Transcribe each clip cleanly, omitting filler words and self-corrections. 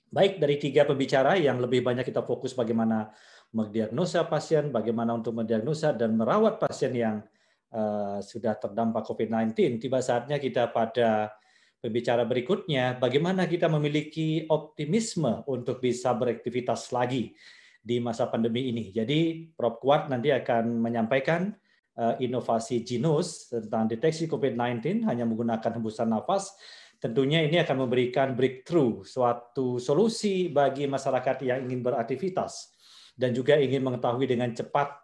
Baik dari 3 pembicara yang lebih banyak kita fokus bagaimana mendiagnosa pasien, bagaimana untuk mendiagnosa dan merawat pasien yang sudah terdampak COVID-19. Tiba saatnya kita pada pembicara berikutnya, bagaimana kita memiliki optimisme untuk bisa beraktivitas lagi di masa pandemi ini. Jadi Prof. Kuat nanti akan menyampaikan inovasi Genus tentang deteksi COVID-19 hanya menggunakan hembusan nafas. Tentunya ini akan memberikan breakthrough, suatu solusi bagi masyarakat yang ingin beraktivitas dan juga ingin mengetahui dengan cepat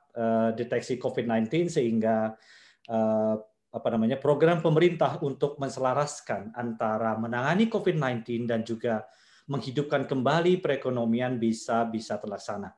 deteksi COVID-19 sehingga program pemerintah untuk menselaraskan antara menangani COVID-19 dan juga menghidupkan kembali perekonomian bisa terlaksana.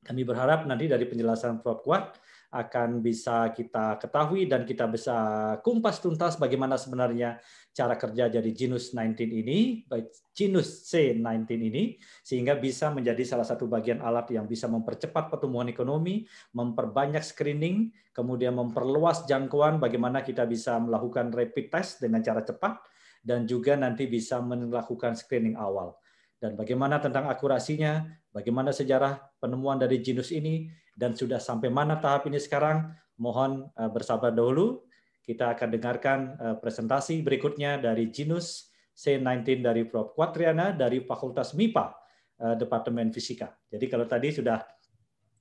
Kami berharap nanti dari penjelasan Prof. Kuat akan bisa kita ketahui dan kita bisa kumpas tuntas bagaimana sebenarnya cara kerja dari Genus 19 ini, Genus C19 ini, sehingga bisa menjadi salah satu bagian alat yang bisa mempercepat pertumbuhan ekonomi, memperbanyak screening, kemudian memperluas jangkauan bagaimana kita bisa melakukan rapid test dengan cara cepat, dan juga nanti bisa melakukan screening awal. Dan bagaimana tentang akurasinya, bagaimana sejarah penemuan dari Genus ini, dan sudah sampai mana tahap ini sekarang, mohon bersabar dahulu. Kita akan dengarkan presentasi berikutnya dari Genus C19 dari Prof. Quatriana dari Fakultas MIPA, Departemen Fisika. Jadi kalau tadi sudah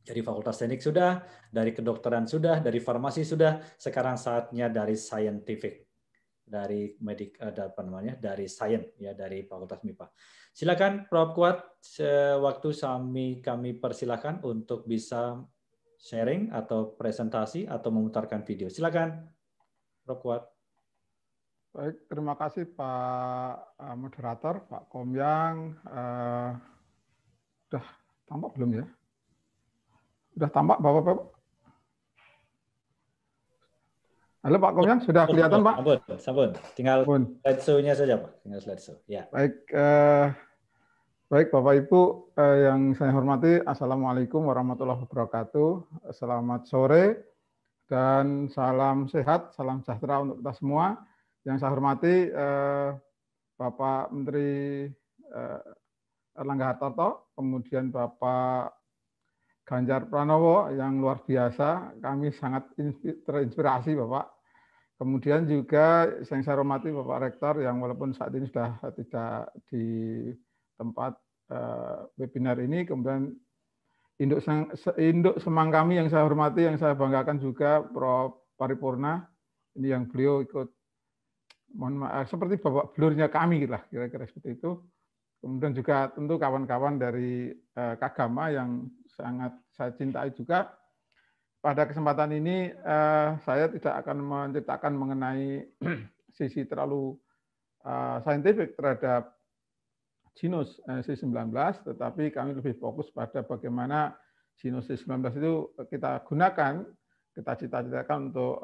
dari Fakultas Teknik sudah, dari kedokteran sudah, dari farmasi sudah, sekarang saatnya dari scientific, dari dari sains ya, dari Fakultas MIPA. Silakan Prof. Kuat, waktu kami persilakan untuk bisa sharing atau presentasi atau memutarkan video. Silakan Prof. Kuat. Baik, terima kasih Pak Moderator, Pak Komyang. Sudah tampak belum ya? Sudah tampak Bapak-Bapak? Halo Pak Komyang, sudah kelihatan Pak? Sampun. Tinggal slideshow-nya saja Pak. Tinggal slideshow. Ya. Baik, baik Bapak Ibu yang saya hormati, Assalamualaikum warahmatullahi wabarakatuh. Selamat sore dan salam sehat, salam sejahtera untuk kita semua. Yang saya hormati Bapak Menteri Erlangga Hartarto, kemudian Bapak Ganjar Pranowo yang luar biasa, kami sangat terinspirasi Bapak. Kemudian juga yang saya hormati Bapak Rektor yang walaupun saat ini sudah tidak di tempat webinar ini, kemudian induk semang kami yang saya hormati, yang saya banggakan juga Prof. Paripurna, ini yang beliau ikut, mohon maaf, seperti Bapak blurnya kami lah, kira-kira seperti itu. Kemudian juga tentu kawan-kawan dari Kagama yang sangat saya cintai juga. Pada kesempatan ini saya tidak akan menceritakan mengenai sisi terlalu saintifik terhadap Genus C19, tetapi kami lebih fokus pada bagaimana Genus C19 itu kita gunakan, kita cita-citakan untuk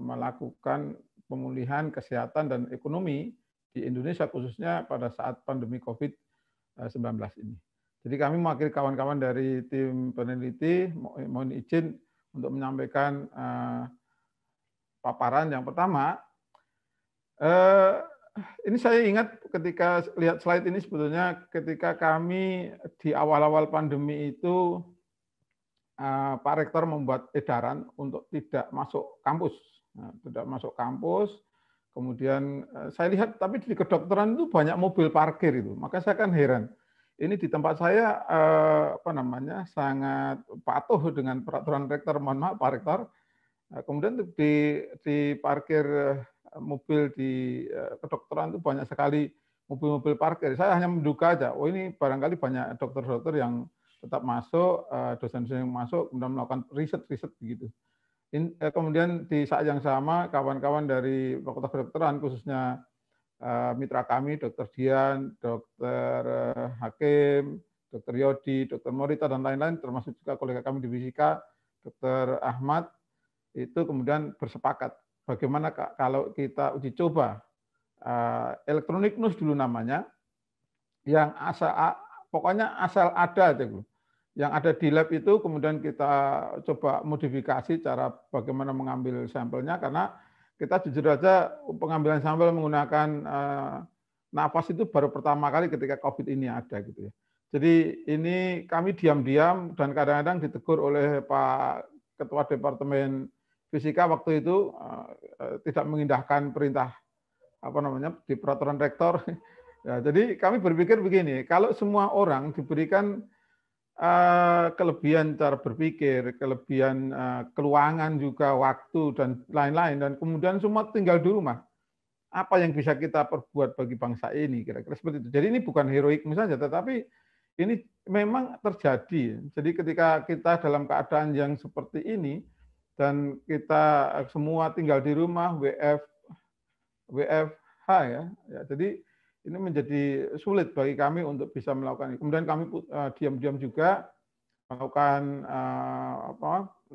melakukan pemulihan kesehatan dan ekonomi di Indonesia khususnya pada saat pandemi COVID-19 ini. Jadi kami mewakili kawan-kawan dari tim peneliti, mohon izin untuk menyampaikan paparan yang pertama. Ini saya ingat ketika lihat slide ini sebetulnya ketika kami di awal-awal pandemi itu Pak Rektor membuat edaran untuk tidak masuk kampus. Tidak masuk kampus. Kemudian saya lihat tapi di kedokteran itu banyak mobil parkir itu. Maka saya kan heran. Ini di tempat saya sangat patuh dengan peraturan rektor, mohon maaf Pak Rektor. Kemudian di parkir mobil di kedokteran itu banyak sekali mobil-mobil parkir. Saya hanya menduga aja, oh ini barangkali banyak dokter-dokter yang tetap masuk, dosen-dosen yang masuk, kemudian melakukan riset-riset begitu. Kemudian di saat yang sama kawan-kawan dari Fakultas Kedokteran khususnya mitra kami, Dr. Dian, Dr. Hakim, Dr. Yodi, Dr. Morita, dan lain-lain, termasuk juga kolega kami di Fisika, Dr. Ahmad, itu kemudian bersepakat bagaimana kalau kita uji coba elektronik nus dulu namanya, yang pokoknya asal ada aja, yang ada di lab itu kemudian kita coba modifikasi cara bagaimana mengambil sampelnya, karena kita jujur aja pengambilan sampel menggunakan nafas itu baru pertama kali ketika COVID ini ada gitu ya. Jadi ini kami diam-diam dan kadang-kadang ditegur oleh Pak Ketua Departemen Fisika waktu itu tidak mengindahkan perintah di peraturan rektor. Ya, jadi kami berpikir begini, kalau semua orang diberikan kelebihan cara berpikir, kelebihan keluangan juga waktu dan lain-lain, dan kemudian semua tinggal di rumah, apa yang bisa kita perbuat bagi bangsa ini, kira-kira seperti itu. Jadi ini bukan heroik saja, tetapi ini memang terjadi. Jadi ketika kita dalam keadaan yang seperti ini dan kita semua tinggal di rumah, WFH ya, jadi ini menjadi sulit bagi kami untuk bisa melakukan ini. Kemudian kami diam-diam juga melakukan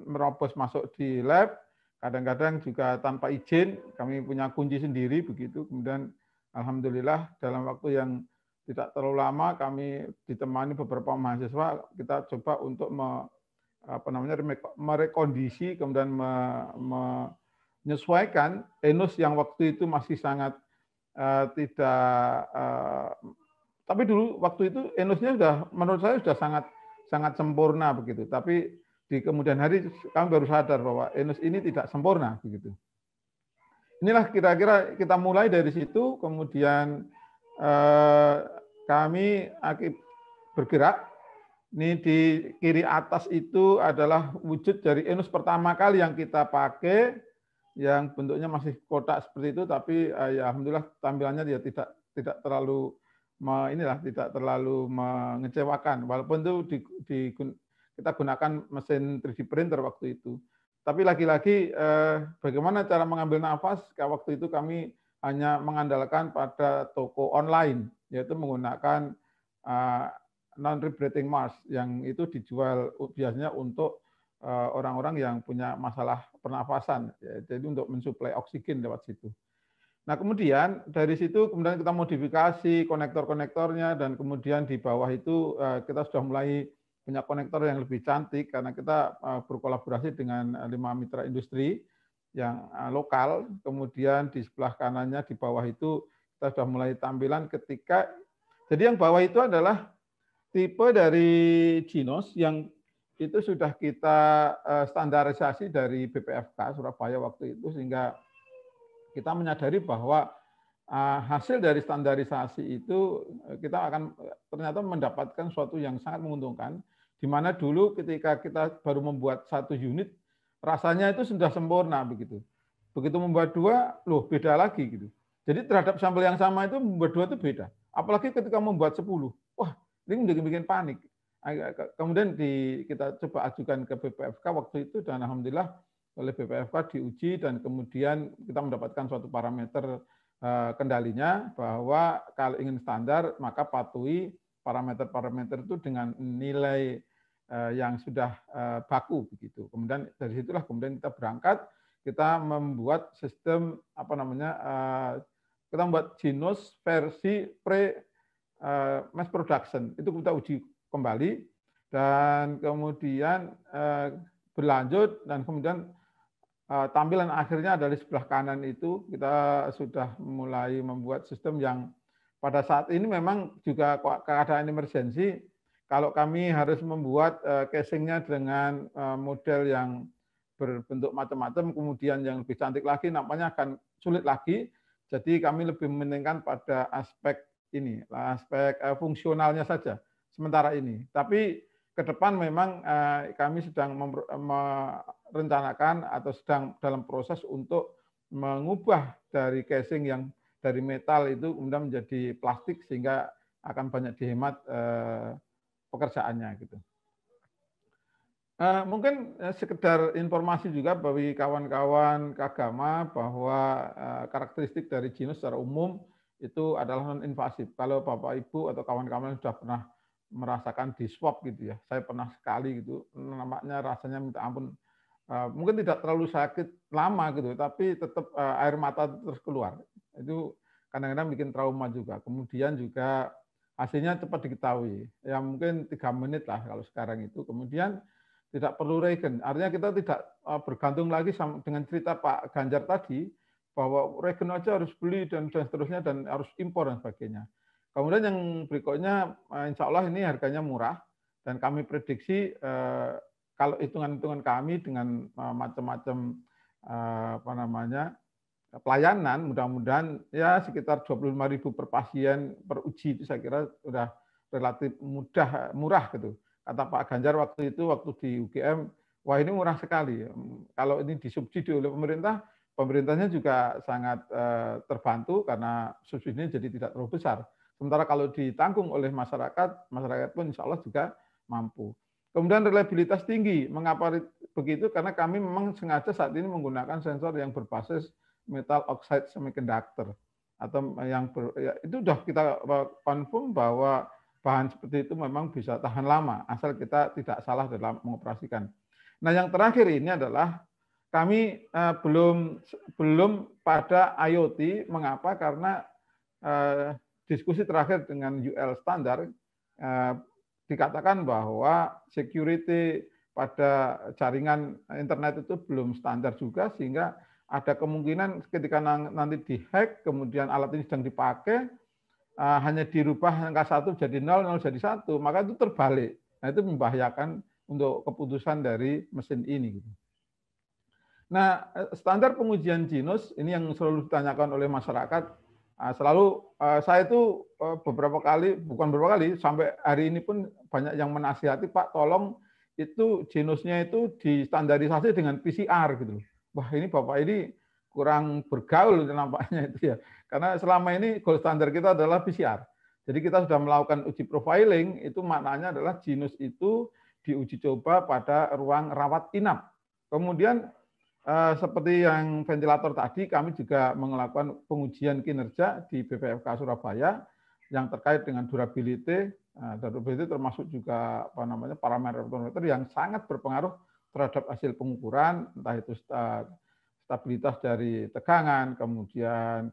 merobos masuk di lab, kadang-kadang juga tanpa izin, kami punya kunci sendiri begitu. Kemudian alhamdulillah dalam waktu yang tidak terlalu lama kami ditemani beberapa mahasiswa, kita coba untuk merekondisi, kemudian menyesuaikan ENUS yang waktu itu masih sangat tapi dulu waktu itu ENUS-nya sudah menurut saya sudah sangat sempurna begitu. Tapi di kemudian hari kami baru sadar bahwa ENUS ini tidak sempurna begitu. Inilah kira-kira kita mulai dari situ, kemudian kami bergerak. Ini di kiri atas itu adalah wujud dari ENUS pertama kali yang kita pakai, yang bentuknya masih kotak seperti itu, tapi ya alhamdulillah tampilannya dia tidak terlalu tidak terlalu mengecewakan, walaupun itu kita gunakan mesin 3D printer waktu itu. Tapi lagi-lagi bagaimana cara mengambil nafas? Waktu itu kami hanya mengandalkan pada toko online, yaitu menggunakan non-rebreathing mask yang itu dijual biasanya untuk orang-orang yang punya masalah pernafasan, ya, jadi untuk mensuplai oksigen lewat situ. Nah kemudian dari situ kemudian kita modifikasi konektor-konektornya, dan kemudian di bawah itu kita sudah mulai punya konektor yang lebih cantik karena kita berkolaborasi dengan 5 mitra industri yang lokal. Kemudian di sebelah kanannya di bawah itu kita sudah mulai tampilan ketika, jadi yang bawah itu adalah tipe dari Jinos yang itu sudah kita standarisasi dari BPFK Surabaya waktu itu, sehingga kita menyadari bahwa hasil dari standarisasi itu kita akan ternyata mendapatkan sesuatu yang sangat menguntungkan, di mana dulu ketika kita baru membuat 1 unit rasanya itu sudah sempurna begitu. Begitu membuat 2, loh beda lagi gitu. Jadi terhadap sampel yang sama itu membuat 2 itu beda. Apalagi ketika membuat 10, wah ini bikin panik. Kemudian kita coba ajukan ke BPFK waktu itu, dan alhamdulillah oleh BPFK diuji, dan kemudian kita mendapatkan suatu parameter kendalinya bahwa kalau ingin standar maka patuhi parameter-parameter itu dengan nilai yang sudah baku begitu. Kemudian dari situlah kemudian kita berangkat, kita membuat sistem kita membuat Jinos versi mass production, itu kita uji kembali, dan kemudian berlanjut, dan kemudian tampilan akhirnya dari sebelah kanan itu kita sudah mulai membuat sistem yang pada saat ini memang juga keadaan emergensi. Kalau kami harus membuat casingnya dengan model yang berbentuk macam-macam, kemudian yang lebih cantik lagi, nampaknya akan sulit lagi. Jadi kami lebih mementingkan pada aspek ini, aspek fungsionalnya saja sementara ini. Tapi ke depan memang kami sedang merencanakan atau sedang dalam proses untuk mengubah dari casing yang dari metal itu kemudian menjadi plastik, sehingga akan banyak dihemat pekerjaannya gitu. Mungkin sekedar informasi juga bagi kawan-kawan keagama bahwa karakteristik dari Jinos secara umum itu adalah non-invasif. Kalau Bapak Ibu atau kawan-kawan sudah pernah merasakan di swab gitu ya, saya pernah sekali gitu, namanya rasanya minta ampun, mungkin tidak terlalu sakit lama gitu, tapi tetap air mata terus keluar. Itu kadang-kadang bikin trauma juga. Kemudian juga hasilnya cepat diketahui, ya mungkin 3 menit lah kalau sekarang itu. Kemudian tidak perlu regen, artinya kita tidak bergantung lagi dengan cerita Pak Ganjar tadi, bahwa regen aja harus beli dan seterusnya dan harus impor dan sebagainya. Kemudian yang berikutnya, insya Allah ini harganya murah dan kami prediksi kalau hitungan-hitungan kami dengan macam-macam apa namanya pelayanan, mudah-mudahan ya sekitar 25.000 per pasien per uji itu saya kira sudah relatif murah gitu. Kata Pak Ganjar waktu itu waktu di UGM, wah ini murah sekali. Kalau ini disubsidi oleh pemerintah, pemerintahnya juga sangat terbantu karena subsidinya jadi tidak terlalu besar. Sementara kalau ditanggung oleh masyarakat, masyarakat pun insya Allah juga mampu. Kemudian reliabilitas tinggi. Mengapa begitu? Karena kami memang sengaja saat ini menggunakan sensor yang berbasis metal oxide semiconductor. Atau itu sudah kita confirm bahwa bahan seperti itu memang bisa tahan lama, asal kita tidak salah dalam mengoperasikan. Nah, yang terakhir ini adalah kami belum pada IoT. Mengapa? Karena diskusi terakhir dengan UL standar dikatakan bahwa security pada jaringan internet itu belum standar juga, sehingga ada kemungkinan ketika nanti dihack, kemudian alat ini sedang dipakai, hanya dirubah angka 1 jadi 0, 0 jadi 1, maka itu terbalik. Nah, itu membahayakan untuk keputusan dari mesin ini. Nah, standar pengujian Genus ini yang selalu ditanyakan oleh masyarakat. Selalu saya itu beberapa kali, bukan beberapa kali, sampai hari ini pun banyak yang menasihati, Pak, tolong itu Genusnya itu distandarisasi dengan PCR gitu. Wah, ini Bapak ini kurang bergaul nampaknya itu ya. Karena selama ini gold standar kita adalah PCR. Jadi kita sudah melakukan uji profiling, itu maknanya adalah Genus itu diuji coba pada ruang rawat inap. Kemudian seperti yang ventilator tadi, kami juga melakukan pengujian kinerja di BPFK Surabaya yang terkait dengan durability. Durability termasuk juga apa namanya parameter yang sangat berpengaruh terhadap hasil pengukuran, entah itu stabilitas dari tegangan, kemudian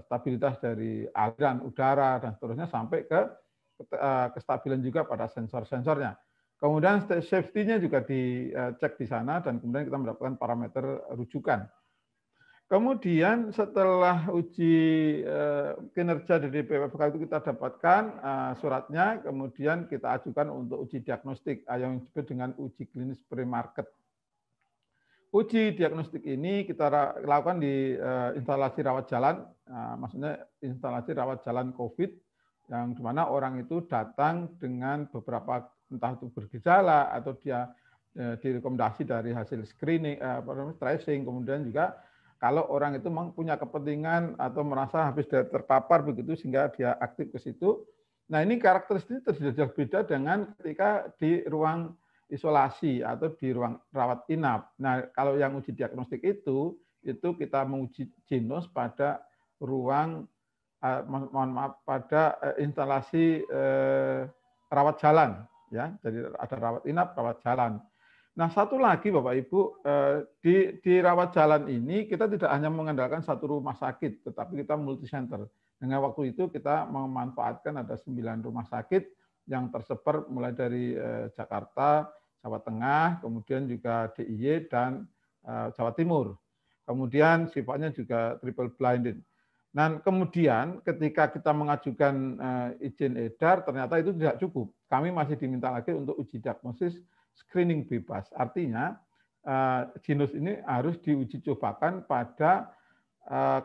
stabilitas dari aliran udara dan seterusnya sampai ke kestabilan juga pada sensor-sensornya. Kemudian safety-nya juga dicek di sana dan kemudian kita mendapatkan parameter rujukan. Kemudian setelah uji kinerja dari BPFK itu kita dapatkan suratnya, kemudian kita ajukan untuk uji diagnostik yang disebut dengan uji klinis pre-market. Uji diagnostik ini kita lakukan di instalasi rawat jalan, maksudnya instalasi rawat jalan COVID, yang dimana orang itu datang dengan beberapa entah itu bergejala atau dia direkomendasi dari hasil screening, tracing, kemudian juga kalau orang itu memang punya kepentingan atau merasa habis terpapar begitu sehingga dia aktif ke situ. Nah, ini karakteristik berbeda dengan ketika di ruang isolasi atau di ruang rawat inap. Nah, kalau yang uji diagnostik itu kita menguji Genus pada ruang pada instalasi rawat jalan, ya. Jadi ada rawat inap, rawat jalan. Nah, satu lagi Bapak Ibu, di rawat jalan ini kita tidak hanya mengandalkan satu rumah sakit, tetapi kita multi center. Dengan waktu itu kita memanfaatkan ada 9 rumah sakit yang tersebar mulai dari Jakarta, Jawa Tengah, kemudian juga DIY dan Jawa Timur. Kemudian sifatnya juga triple blinded. Nah, kemudian ketika kita mengajukan izin edar, ternyata itu tidak cukup. Kami masih diminta lagi untuk uji diagnosis screening bebas. Artinya, Genus ini harus diuji cobakan pada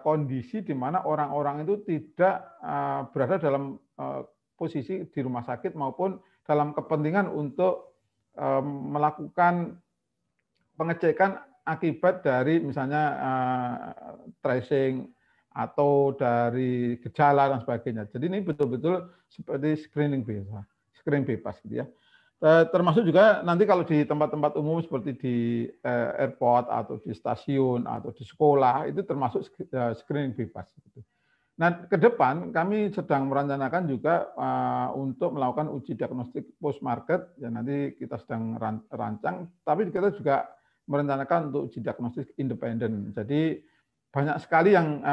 kondisi di mana orang-orang itu tidak berada dalam posisi di rumah sakit maupun dalam kepentingan untuk melakukan pengecekan akibat dari misalnya tracing atau dari gejala dan sebagainya. Jadi ini betul-betul seperti screening bebas gitu ya. Termasuk juga nanti kalau di tempat-tempat umum seperti di airport atau di stasiun atau di sekolah itu termasuk screening bebas. Gitu. Nah, ke depan kami sedang merencanakan juga untuk melakukan uji diagnostik post market. Ya nanti kita sedang rancang, tapi kita juga merencanakan untuk uji diagnostik independen. Jadi banyak sekali yang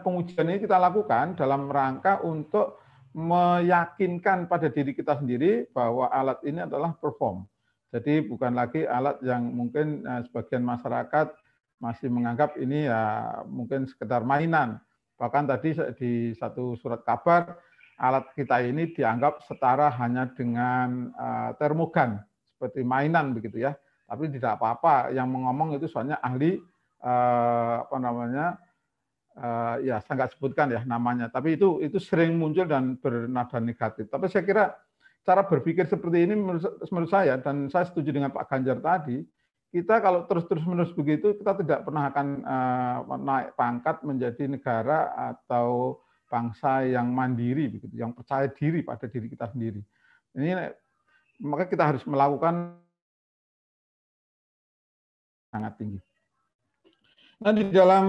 pengujian ini kita lakukan dalam rangka untuk meyakinkan pada diri kita sendiri bahwa alat ini adalah perform. Jadi bukan lagi alat yang mungkin sebagian masyarakat masih menganggap ini ya mungkin sekedar mainan. Bahkan tadi di satu surat kabar, alat kita ini dianggap setara hanya dengan termogan, seperti mainan begitu ya. Tapi tidak apa-apa, yang ngomong itu soalnya ahli apa namanya, ya saya nggak sebutkan ya namanya, tapi itu sering muncul dan bernada negatif. Tapi saya kira cara berpikir seperti ini menurut saya, dan saya setuju dengan Pak Ganjar tadi, kita kalau terus-menerus begitu, kita tidak pernah akan naik pangkat menjadi negara atau bangsa yang mandiri, begitu, yang percaya diri pada diri kita sendiri. Ini maka kita harus melakukan sangat tinggi. Nah, di dalam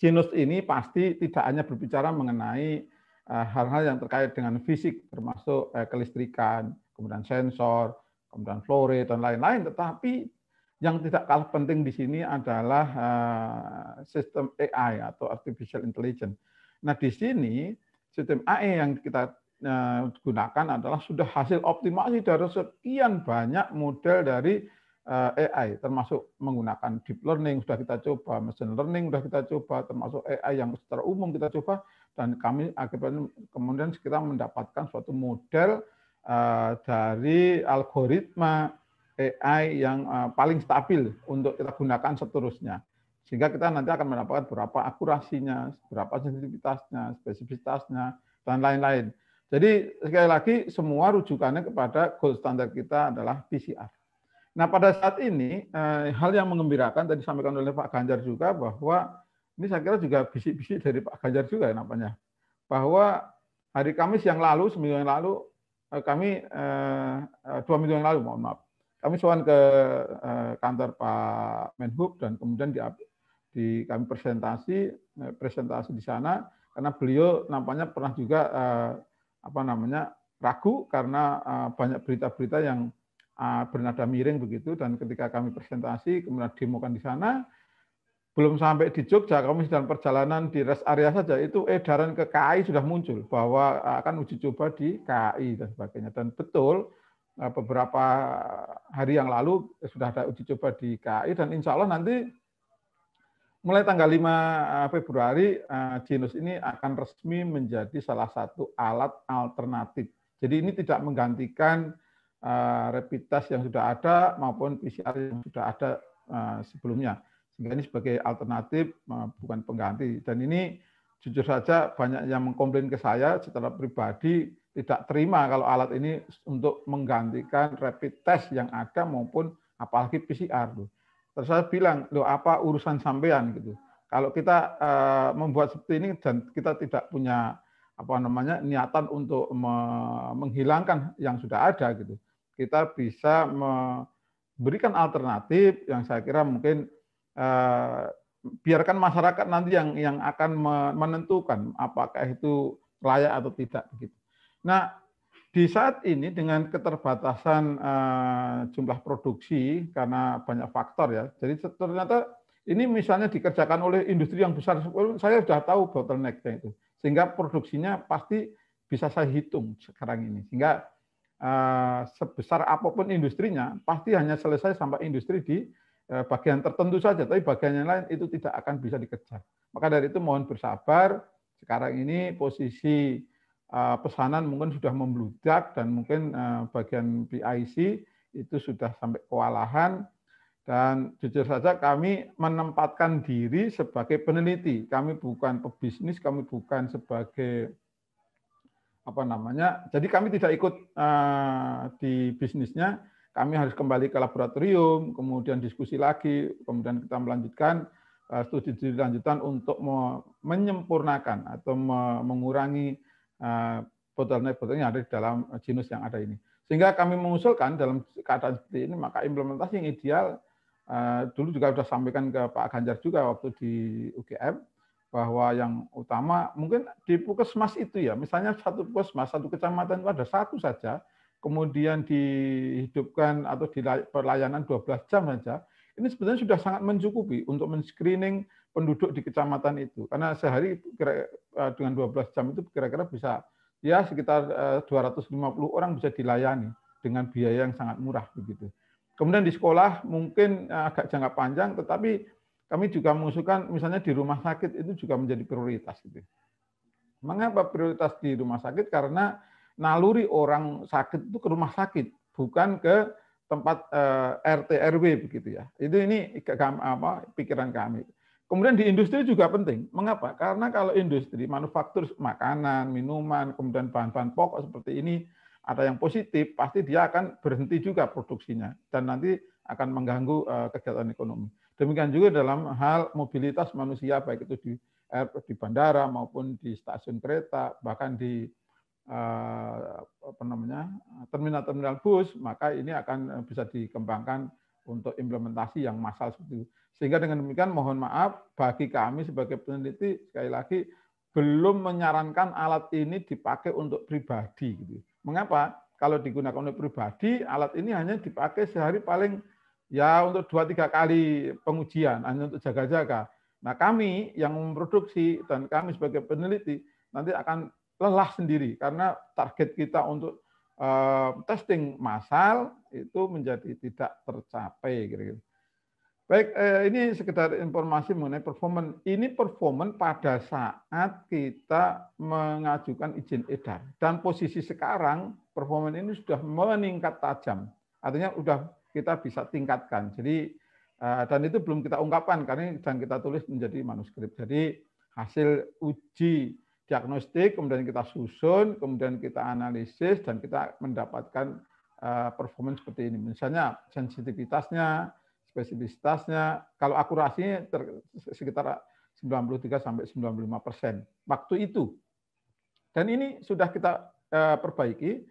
Genus ini pasti tidak hanya berbicara mengenai hal-hal yang terkait dengan fisik, termasuk kelistrikan, kemudian sensor, kemudian flow rate, dan lain-lain, tetapi yang tidak kalah penting di sini adalah sistem AI atau artificial intelligence. Nah, di sini sistem AI yang kita gunakan adalah sudah hasil optimasi dari sekian banyak model dari AI, termasuk menggunakan deep learning sudah kita coba, machine learning sudah kita coba, termasuk AI yang secara umum kita coba, dan kami akhirnya kemudian kita mendapatkan suatu model dari algoritma AI yang paling stabil untuk kita gunakan seterusnya. Sehingga kita nanti akan mendapatkan berapa akurasinya, berapa sensitivitasnya, spesifitasnya, dan lain-lain. Jadi sekali lagi semua rujukannya kepada gold standar kita adalah PCR. Nah, pada saat ini, hal yang mengembirakan tadi disampaikan oleh Pak Ganjar juga, bahwa ini saya kira juga bisik-bisik dari Pak Ganjar juga namanya, bahwa hari Kamis yang lalu, seminggu yang lalu, kami 2 minggu yang lalu, mohon maaf, kami sowan ke kantor Pak Menhub, dan kemudian kami presentasi di sana, karena beliau nampaknya pernah juga ragu karena banyak berita-berita yang bernada miring begitu, dan ketika kami presentasi kemudian demokan di sana, belum sampai di Jogja, kami sedang perjalanan di rest area saja itu edaran ke KAI sudah muncul bahwa akan uji coba di KAI dan sebagainya. Dan betul beberapa hari yang lalu sudah ada uji coba di KAI, dan insya Allah nanti mulai tanggal 5 Februari Genus ini akan resmi menjadi salah satu alat alternatif. Jadi ini tidak menggantikan rapid test yang sudah ada maupun PCR yang sudah ada sebelumnya. Sehingga ini sebagai alternatif, bukan pengganti. Dan ini jujur saja banyak yang mengkomplain ke saya secara pribadi, tidak terima kalau alat ini untuk menggantikan rapid test yang ada maupun apalagi PCR. Terus saya bilang, loh apa urusan sampean gitu. Kalau kita membuat seperti ini dan kita tidak punya niatan untuk menghilangkan yang sudah ada gitu, kita bisa memberikan alternatif yang saya kira mungkin biarkan masyarakat nanti yang akan menentukan apakah itu layak atau tidak begitu. Nah, di saat ini dengan keterbatasan jumlah produksi karena banyak faktor ya, jadi ternyata ini misalnya dikerjakan oleh industri yang besar, saya sudah tahu bottleneck-nya itu, sehingga produksinya pasti bisa saya hitung sekarang ini, sehingga sebesar apapun industrinya, pasti hanya selesai sampai industri di bagian tertentu saja, tapi bagian yang lain itu tidak akan bisa dikejar. Maka dari itu mohon bersabar, sekarang ini posisi pesanan mungkin sudah membludak, dan mungkin bagian PIC itu sudah sampai kewalahan, dan jujur saja kami menempatkan diri sebagai peneliti, kami bukan pebisnis, kami bukan sebagai jadi kami tidak ikut di bisnisnya, kami harus kembali ke laboratorium, kemudian diskusi lagi, kemudian kita melanjutkan studi lanjutan untuk menyempurnakan atau mengurangi bottleneck yang ada di dalam Genus yang ada ini. Sehingga kami mengusulkan dalam keadaan seperti ini, maka implementasi yang ideal, dulu juga sudah sampaikan ke Pak Ganjar juga waktu di UGM, bahwa yang utama mungkin di puskesmas itu ya, misalnya satu puskesmas, satu kecamatan itu ada satu saja, kemudian dihidupkan atau di pelayanan 12 jam saja, ini sebenarnya sudah sangat mencukupi untuk men-screening penduduk di kecamatan itu. Karena sehari dengan 12 jam itu kira-kira bisa ya sekitar 250 orang bisa dilayani dengan biaya yang sangat murah begitu. Kemudian di sekolah mungkin agak jangka panjang, tetapi kami juga mengusulkan misalnya di rumah sakit itu juga menjadi prioritas. Gitu. Mengapa prioritas di rumah sakit? Karena naluri orang sakit itu ke rumah sakit, bukan ke tempat RT RW begitu ya. Ini pikiran kami. Kemudian di industri juga penting. Mengapa? Karena kalau industri manufaktur makanan, minuman, kemudian bahan-bahan pokok seperti ini ada yang positif, pasti dia akan berhenti juga produksinya dan nanti akan mengganggu kegiatan ekonomi. Demikian juga dalam hal mobilitas manusia, baik itu di bandara maupun di stasiun kereta, bahkan di terminal-terminal bus, maka ini akan bisa dikembangkan untuk implementasi yang massal seperti itu. Sehingga dengan demikian mohon maaf bagi kami sebagai peneliti sekali lagi belum menyarankan alat ini dipakai untuk pribadi. Gitu. Mengapa? Kalau digunakan untuk pribadi, alat ini hanya dipakai sehari paling ya untuk 2-3 kali pengujian, hanya untuk jaga-jaga. Nah kami yang memproduksi dan kami sebagai peneliti nanti akan lelah sendiri karena target kita untuk testing massal itu menjadi tidak tercapai. Kira-kira. Baik, ini sekedar informasi mengenai performance. Ini performance pada saat kita mengajukan izin edar. Dan posisi sekarang, performance ini sudah meningkat tajam. Artinya sudah kita bisa tingkatkan. Jadi, dan itu belum kita ungkapkan, karena dan kita tulis menjadi manuskrip. Jadi, hasil uji diagnostik, kemudian kita susun, kemudian kita analisis, dan kita mendapatkan performance seperti ini. Misalnya, sensitivitasnya, spesifisitasnya, kalau akurasinya sekitar 93-95% waktu itu. Dan ini sudah kita perbaiki,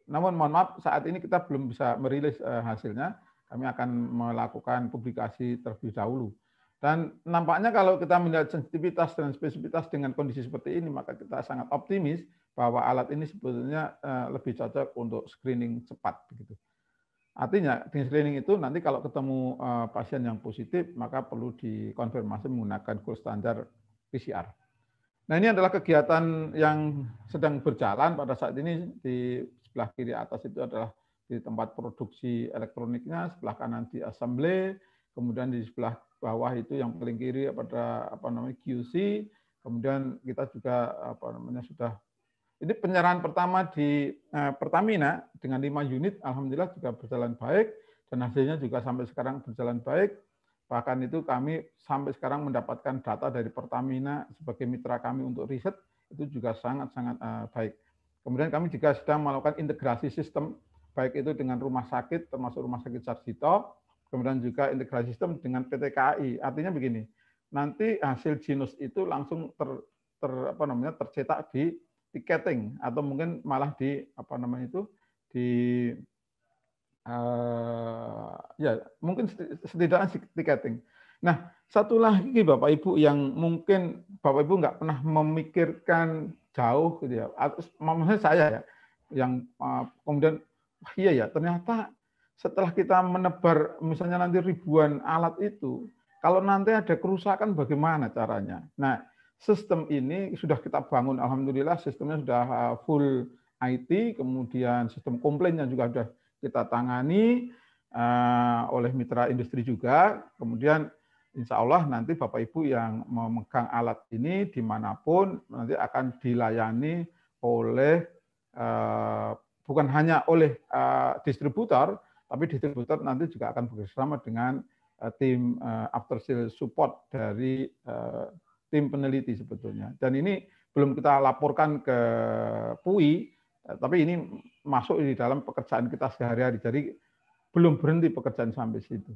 namun mohon maaf saat ini kita belum bisa merilis hasilnya, kami akan melakukan publikasi terlebih dahulu. Dan nampaknya kalau kita melihat sensitivitas dan spesifitas dengan kondisi seperti ini, maka kita sangat optimis bahwa alat ini sebetulnya lebih cocok untuk screening cepat. Begitu. Artinya di screening itu nanti kalau ketemu pasien yang positif maka perlu dikonfirmasi menggunakan gold standar PCR. Nah ini adalah kegiatan yang sedang berjalan pada saat ini. Di sebelah kiri atas itu adalah di tempat produksi elektroniknya, sebelah kanan di assembly, kemudian di sebelah bawah itu yang paling kiri pada QC, kemudian kita juga sudah. Ini penyerahan pertama di Pertamina dengan 5 unit, alhamdulillah juga berjalan baik dan hasilnya juga sampai sekarang berjalan baik. Bahkan itu kami sampai sekarang mendapatkan data dari Pertamina sebagai mitra kami untuk riset itu juga sangat-sangat baik. Kemudian kami juga sedang melakukan integrasi sistem baik itu dengan rumah sakit termasuk rumah sakit Sarjito, kemudian juga integrasi sistem dengan PT KAI. Artinya begini, nanti hasil Genus itu langsung tercetak di tiketing atau mungkin malah di mungkin setidaknya tiketing. Nah, satu lagi Bapak Ibu yang mungkin Bapak Ibu nggak pernah memikirkan jauh gitu ya. Maksudnya saya ya yang kemudian iya ya ternyata setelah kita menebar misalnya nanti ribuan alat itu, kalau nanti ada kerusakan bagaimana caranya? Nah, sistem ini sudah kita bangun, alhamdulillah sistemnya sudah full IT, kemudian sistem komplainnya juga sudah kita tangani oleh mitra industri juga. Kemudian insya Allah nanti Bapak Ibu yang memegang alat ini dimanapun nanti akan dilayani oleh bukan hanya oleh distributor, tapi distributor nanti juga akan bekerjasama dengan tim after sales support dari tim peneliti sebetulnya. Dan ini belum kita laporkan ke PUI, tapi ini masuk di dalam pekerjaan kita sehari-hari. Jadi belum berhenti pekerjaan sampai situ.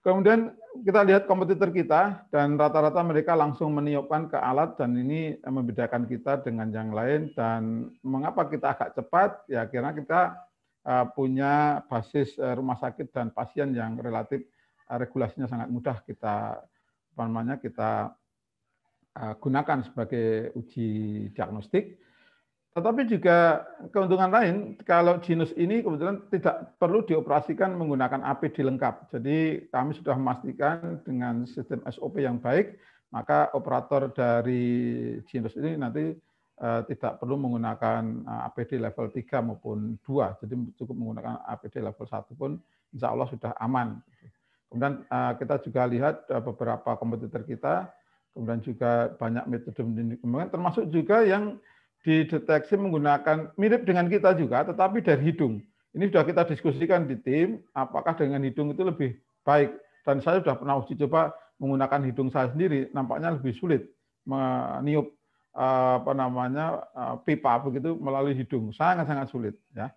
Kemudian kita lihat kompetitor kita dan rata-rata mereka langsung meniupkan ke alat dan ini membedakan kita dengan yang lain. Dan mengapa kita agak cepat? Ya karena kita punya basis rumah sakit dan pasien yang relatif regulasinya sangat mudah kita gunakan sebagai uji diagnostik. Tetapi juga keuntungan lain, kalau Genus ini kebetulan tidak perlu dioperasikan menggunakan APD lengkap. Jadi kami sudah memastikan dengan sistem SOP yang baik, maka operator dari Genus ini nanti tidak perlu menggunakan APD level 3 maupun 2. Jadi cukup menggunakan APD level 1 pun insya Allah sudah aman. Kemudian kita juga lihat beberapa kompetitor kita, kemudian juga banyak metode kemungkinan, termasuk juga yang dideteksi menggunakan mirip dengan kita juga, tetapi dari hidung. Ini sudah kita diskusikan di tim, apakah dengan hidung itu lebih baik. Dan saya sudah pernah uji coba menggunakan hidung saya sendiri, nampaknya lebih sulit meniup pipa begitu melalui hidung, sangat-sangat sulit ya.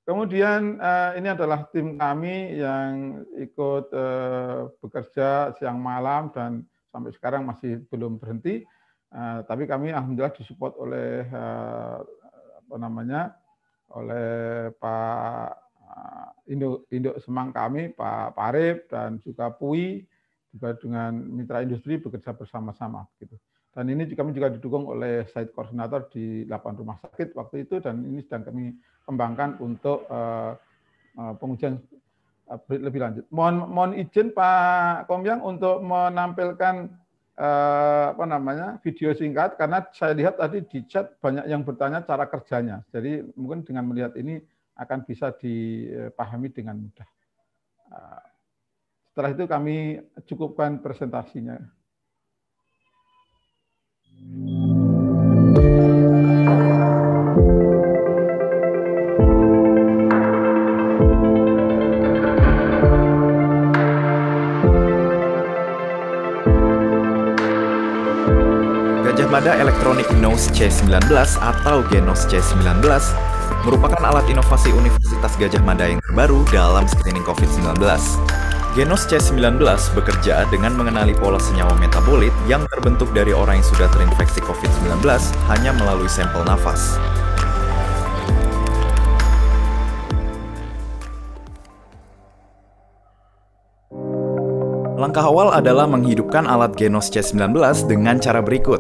Kemudian ini adalah tim kami yang ikut bekerja siang malam dan sampai sekarang masih belum berhenti. Tapi kami alhamdulillah disupport oleh oleh Pak Induk Semang kami, Pak Parip dan juga PUI, juga dengan mitra industri bekerja bersama-sama gitu. Dan ini kami juga didukung oleh site koordinator di 8 rumah sakit waktu itu, dan ini sedang kami kembangkan untuk pengujian lebih lanjut. Mohon izin Pak Komyang untuk menampilkan video singkat, karena saya lihat tadi di chat banyak yang bertanya cara kerjanya. Jadi mungkin dengan melihat ini akan bisa dipahami dengan mudah. Setelah itu kami cukupkan presentasinya. Gajah Mada Electronic Nose C19 atau Genos C19 merupakan alat inovasi Universitas Gajah Mada yang terbaru dalam screening COVID-19. Genos C19 bekerja dengan mengenali pola senyawa metabolit yang terbentuk dari orang yang sudah terinfeksi COVID-19 hanya melalui sampel nafas. Langkah awal adalah menghidupkan alat Genos C19 dengan cara berikut.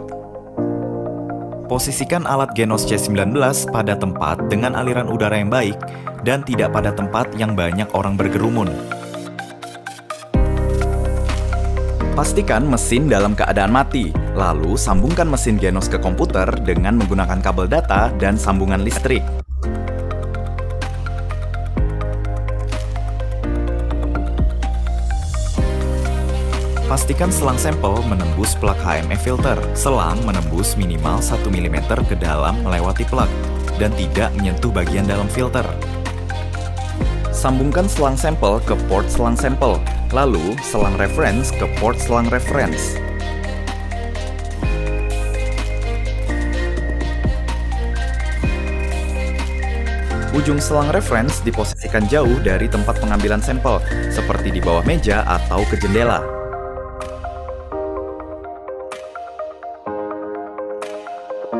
Posisikan alat Genos C19 pada tempat dengan aliran udara yang baik dan tidak pada tempat yang banyak orang berkerumun. Pastikan mesin dalam keadaan mati, lalu sambungkan mesin Genos ke komputer dengan menggunakan kabel data dan sambungan listrik. Pastikan selang sampel menembus plug HME filter. Selang menembus minimal 1 mm ke dalam melewati plug dan tidak menyentuh bagian dalam filter. Sambungkan selang sampel ke port selang sampel, lalu selang reference ke port selang reference. Ujung selang reference diposisikan jauh dari tempat pengambilan sampel, seperti di bawah meja atau ke jendela.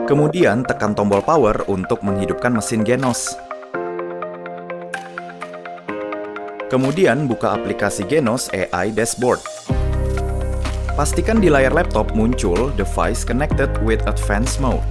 Kemudian tekan tombol power untuk menghidupkan mesin Genos. Kemudian buka aplikasi Genos AI Dashboard. Pastikan di layar laptop muncul Device Connected with Advanced Mode.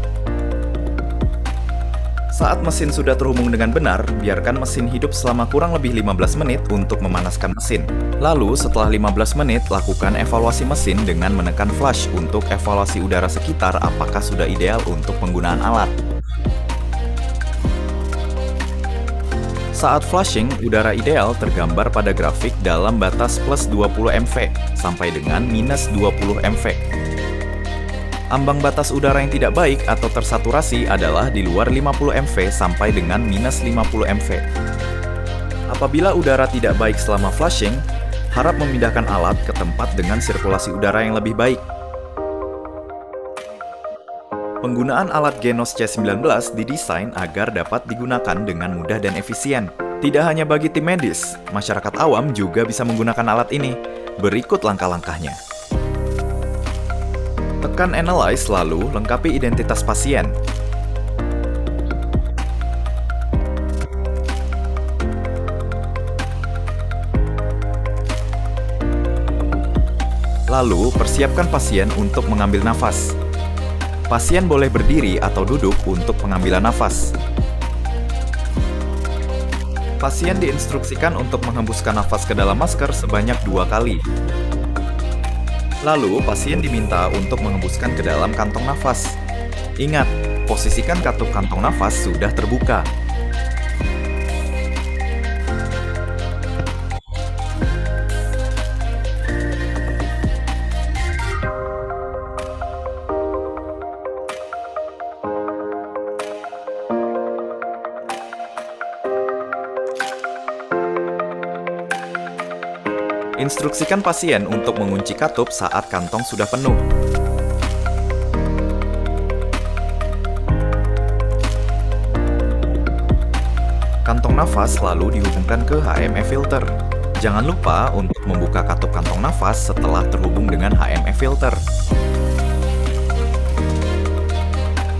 Saat mesin sudah terhubung dengan benar, biarkan mesin hidup selama kurang lebih 15 menit untuk memanaskan mesin. Lalu setelah 15 menit, lakukan evaluasi mesin dengan menekan flush untuk evaluasi udara sekitar apakah sudah ideal untuk penggunaan alat. Saat flushing, udara ideal tergambar pada grafik dalam batas plus 20 mV sampai dengan minus 20 mV. Ambang batas udara yang tidak baik atau tersaturasi adalah di luar 50 mV sampai dengan minus 50 mV. Apabila udara tidak baik selama flushing, harap memindahkan alat ke tempat dengan sirkulasi udara yang lebih baik. Penggunaan alat Genos C19 didesain agar dapat digunakan dengan mudah dan efisien. Tidak hanya bagi tim medis, masyarakat awam juga bisa menggunakan alat ini. Berikut langkah-langkahnya. Tekan Analyze lalu lengkapi identitas pasien. Lalu persiapkan pasien untuk mengambil nafas. Pasien boleh berdiri atau duduk untuk pengambilan nafas. Pasien diinstruksikan untuk menghembuskan nafas ke dalam masker sebanyak 2 kali. Lalu, pasien diminta untuk menghembuskan ke dalam kantong nafas. Ingat, posisikan katup kantong nafas sudah terbuka. Instruksikan pasien untuk mengunci katup saat kantong sudah penuh. Kantong nafas lalu dihubungkan ke HME filter. Jangan lupa untuk membuka katup kantong nafas setelah terhubung dengan HME filter.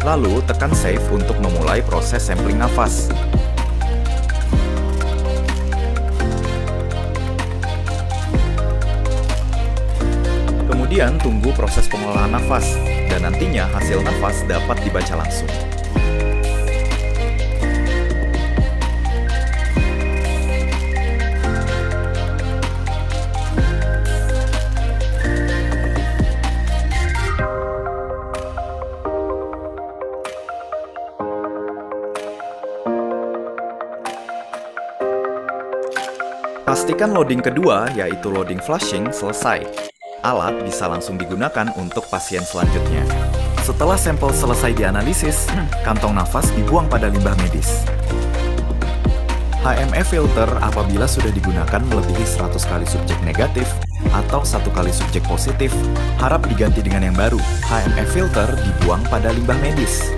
Lalu tekan save untuk memulai proses sampling nafas. Kemudian tunggu proses pengolahan nafas, dan nantinya hasil nafas dapat dibaca langsung. Pastikan loading kedua, yaitu loading flushing, selesai. Alat bisa langsung digunakan untuk pasien selanjutnya. Setelah sampel selesai dianalisis, kantong nafas dibuang pada limbah medis. HME filter apabila sudah digunakan melebihi 100 kali subjek negatif atau 1 kali subjek positif, harap diganti dengan yang baru. HME filter dibuang pada limbah medis.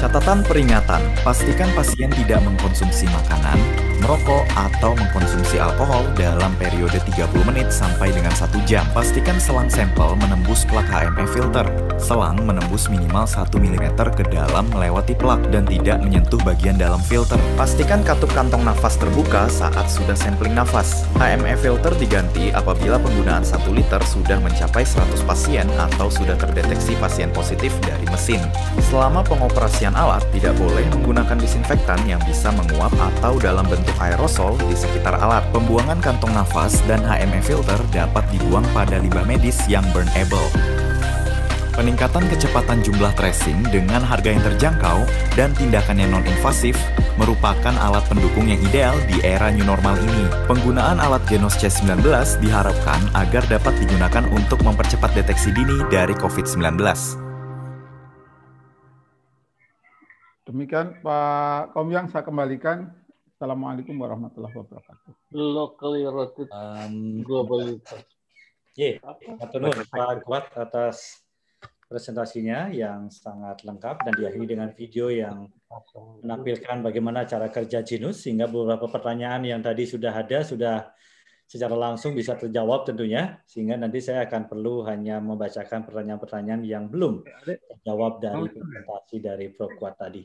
Catatan peringatan, pastikan pasien tidak mengkonsumsi makanan, merokok, atau mengkonsumsi alkohol dalam periode 30 menit sampai dengan 1 jam. Pastikan selang sampel menembus plak HME filter. Selang menembus minimal 1 mm ke dalam melewati plak dan tidak menyentuh bagian dalam filter. Pastikan katup kantong nafas terbuka saat sudah sampling nafas. HME filter diganti apabila penggunaan 1 liter sudah mencapai 100 pasien atau sudah terdeteksi pasien positif dari mesin. Selama pengoperasian alat, tidak boleh menggunakan disinfektan yang bisa menguap atau dalam bentuk aerosol di sekitar alat. Pembuangan kantong nafas dan HME filter dapat dibuang pada limbah medis yang burnable. Peningkatan kecepatan jumlah tracing dengan harga yang terjangkau dan tindakan yang non-invasif merupakan alat pendukung yang ideal di era new normal ini. Penggunaan alat Genos C19 diharapkan agar dapat digunakan untuk mempercepat deteksi dini dari COVID-19. Demikian Pak Komyang, saya kembalikan. Assalamualaikum warahmatullahi wabarakatuh. Locally rotated globally. Pak Kuat atas presentasinya yang sangat lengkap dan diakhiri dengan video yang menampilkan bagaimana cara kerja Genus, sehingga beberapa pertanyaan yang tadi sudah ada sudah secara langsung bisa terjawab tentunya, sehingga nanti saya akan perlu hanya membacakan pertanyaan-pertanyaan yang belum terjawab dari presentasi dari Prof. Kuat tadi.